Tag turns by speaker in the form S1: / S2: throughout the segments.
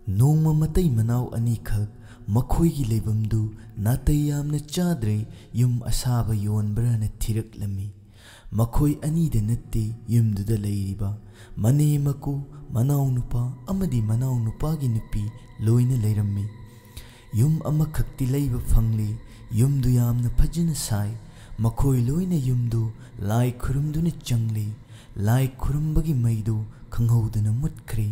S1: नोंमा मतै मनाव अनीखक मखोइगी लेबमदु नातै यामना चाद्रे युम असाबा योनब्राना थिरक्लमी मखोइ अनीदा नत्ते युमदुदा लेरिबा मने मकु मनाव नुपा अमदि मनाव नुपागी नुपी लोइना लेरम्मी युम अमखक्ति लेबा फंगले युमदु यामना फजना साइ मखोइ लोइना युमदु लाई खुरुमदुना चंगले लाई खुरुमबगी मैदु खंगौदुना मुत्खरे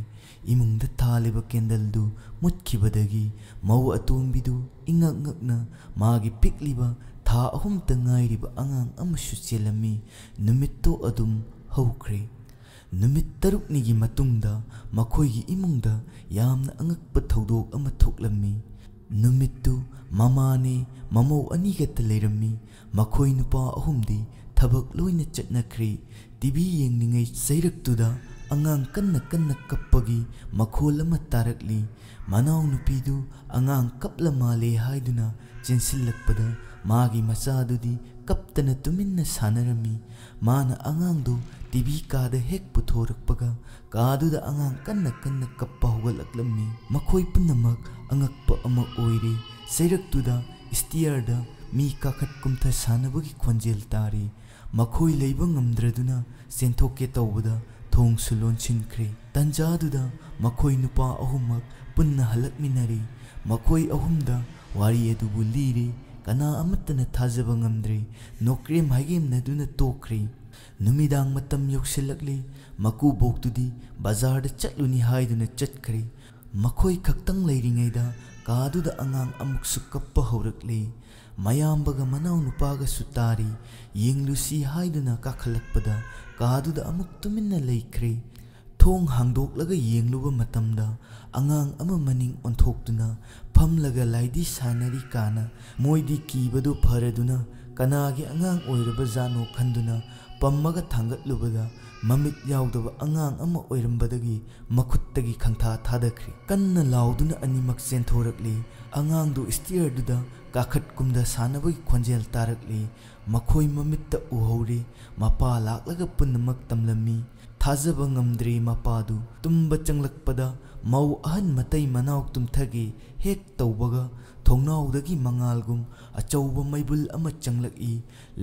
S1: इमुंगदा थालिबा केंडलदु मुत्खिबदगी मौ अतोंबिदु इंगक ngakna मागी पिकलिबा था अहुमता ngairiba angang amashu chelami numitto adum haukhre numit taruknigi matungda makhoigi imungda yamna angakpa thodok ama thoklami numittu mamane mamau anigata leirami makhoi nupa ahumdi thabak loina chatnakhre tv yengningai sairaktuda angang kanna kanna kappagi makhol ama tarakli manaw nupidu angang kapla male haiduna chensilakpada magi masadudi kaptana tuminna sanarami mana angang du tv kada hek puthorakpaga kaduda angang kanna kanna kappa hogalaklammi makhoi punamak angakpa ama oire sairaktuda stierda mi kakhat kumtha sanabagi khonjel tari makhoi leiba ngamdraduna senthokke tawbada thong sulon chinkre tanjaduda makhoi nupa ahumak punna halakminari makhoi ahumda wari adubu lire kana amatana thajaba ngamdre nokrem haigem naduna tokre numidang matam yoksilakle maku boktudi bazar da chatluni haiduna chatkre makhoi khaktang leiringaida kaduda angang amuk sukappa horakle mayambaga manaw nupaga sutari yenglusi haiduna kakhalakpada kaduda amuk tuminna leikre thong hangdoklaga yengluba matamda angang ama maning onthoktuna phamlaga laidi sanari kana moidi kibadu pharaduna kanagi angang oiraba jano khanduna pammaga thangatlubada mamit yaudaba angang ama oirambadagi makhuttagi khangtha thadakhri kanna lauduna animak senthorakli angang du steer duda kakhat kumda sanabagi khonjel tarakli makhoi mamitta uhore mapa laklaga punnamak tamlami thajaba ngamdre mapadu tumba changlakpada mau ahan matai manaw tumthagi hek tawbaga thongnawdagi mangalgum achauba maibul ama changlaki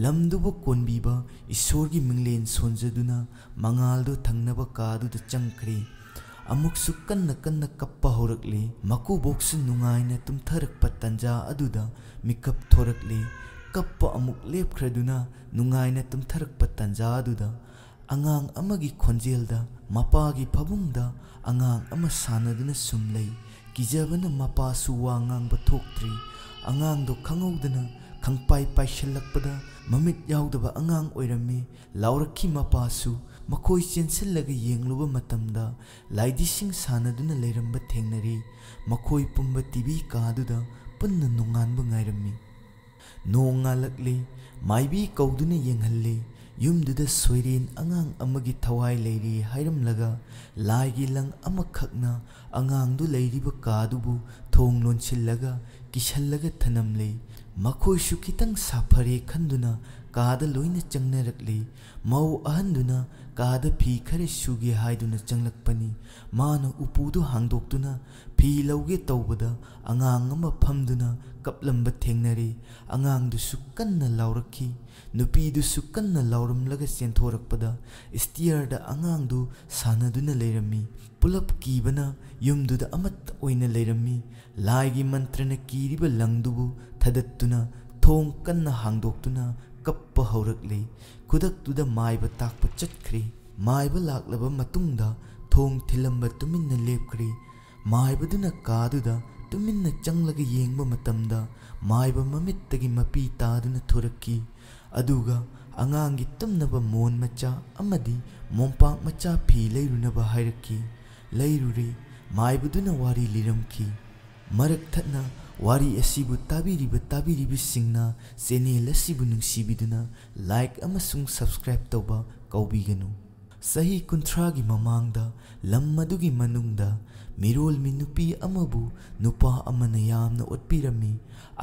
S1: lamduba konbiba isorgi minglen sonjaduna mangaldo thangnaba kaduda changkhre amuksu kanna kanna kappa horakle maku boksu nungaina tumtharakpa tanja aduda mikap thorakle kappa amuk lepkhraduna nungaina tumtharakpa tanja aduda angang amagi khonjelda mapagi phabungda angang ama sanaduna sumlei kijabana mapa suwa ngang bathoktre angang do khangaudana khangpai paishalakpada mamit yaudaba angang oirami laurakhi mapa su makhoi chensillaga yengluba matamda laidising sanaduna leiramba thengnari makhoi pumba tv kaduda punna nunganba ngairami nongalakle maibi kauduna yenghalle yumduda soiren angang amagi thawai leiri hairamlaga laigi lang amakhakna angang du leiriba kadubu thong lonchillaga kishallaga thanamle makhoi shu kitang safare khanduna kada loina changnarakle mau ahanduna kada phi khare suge haiduna changlakpani mana upudu hangdoktuna phi lauge tawbada angang ama phamduna kaplamba thengnare angang du sukkanna laurakhi nupi du sukkanna lauramlaga senthorakpada steer da angang du sanaduna leirami pulap kibana yumduda amat oina leirami laigi mantrana kiriba langdubu thadattuna thong kanna hangdoktuna kappa horakle kudaktuda maiba takpa chatkre maiba laklaba matungda thong thilamba tuminna lepkhre maibaduna kaduda tuminna changlaga yengba matamda maiba mamittagi mapi taduna thorakki aduga angangi tumnaba mon macha amadi mompak macha phi leirunaba hairakki leirure maibaduna wari liramki marak thatna wari asibu tabiriba singna channel asibu nungsibiduna like amasung subscribe tawba kaubiganu sahi kunthra gi mamangda lammadugi manungda mirol minupi amabu nupa amana yamna otpirami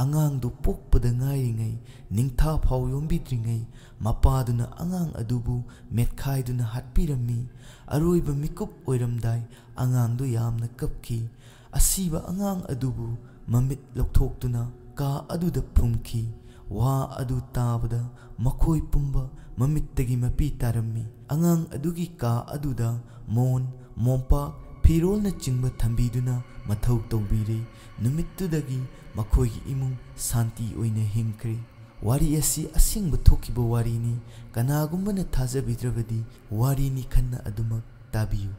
S1: angang du pokpada ngairingai ningtha phau yombidringai mapaduna angang adubu methaiduna hatpirami aroiba mikup oiramdai angang du yamna kapki ꯑꯁꯤꯕ ꯑꯉꯥꯡ ꯑꯗꯨꯕꯨ ꯃꯃꯤꯠ ꯂꯧꯊꯣꯛꯇꯨꯅ ꯀꯥ ꯑꯗꯨꯗ ꯐꯨꯝꯈꯤ꯫ ꯋꯥ ꯑꯗꯨ ꯇꯥꯕꯗ ꯃꯈꯣꯏ ꯄꯨꯝꯕ ꯃꯃꯤꯠꯇꯒꯤ ꯃꯄꯤ ꯇꯥꯔꯝꯃꯤ꯫ ꯑꯉꯥꯡ ꯑꯗꯨꯒꯤ ꯀꯥ ꯑꯗꯨꯗ ꯃꯣꯟ, ꯃꯣꯝꯄꯥꯛ, ꯐꯤꯔꯣꯜꯅꯆꯤꯡꯕ ꯊꯝꯕꯤꯗꯨꯅ ꯃꯊꯧ ꯇꯧꯕꯤꯔꯦ꯫ ꯅꯨꯃꯤꯠꯇꯨꯗꯒꯤ ꯃꯈꯣꯏꯒꯤ ꯏꯃꯨꯡ ꯁꯥꯟꯇꯤ ꯑꯣꯏꯅ ꯍꯤꯡꯈ꯭ꯔꯦ꯫ ꯋꯥꯔꯤ ꯑꯁꯤ ꯑꯁꯦꯡꯕ ꯊꯣꯛꯈꯤꯕ ꯋꯥꯔꯤꯅꯤ꯫ ꯀꯅꯥꯒꯨꯝꯕꯅ ꯊꯥꯖꯕꯤꯗ꯭ꯔꯕꯗꯤ ꯋꯥꯔꯤꯅꯤ ꯈꯟꯅ ꯑꯗꯨꯃꯛ ꯇꯥꯕꯤꯌꯨ꯫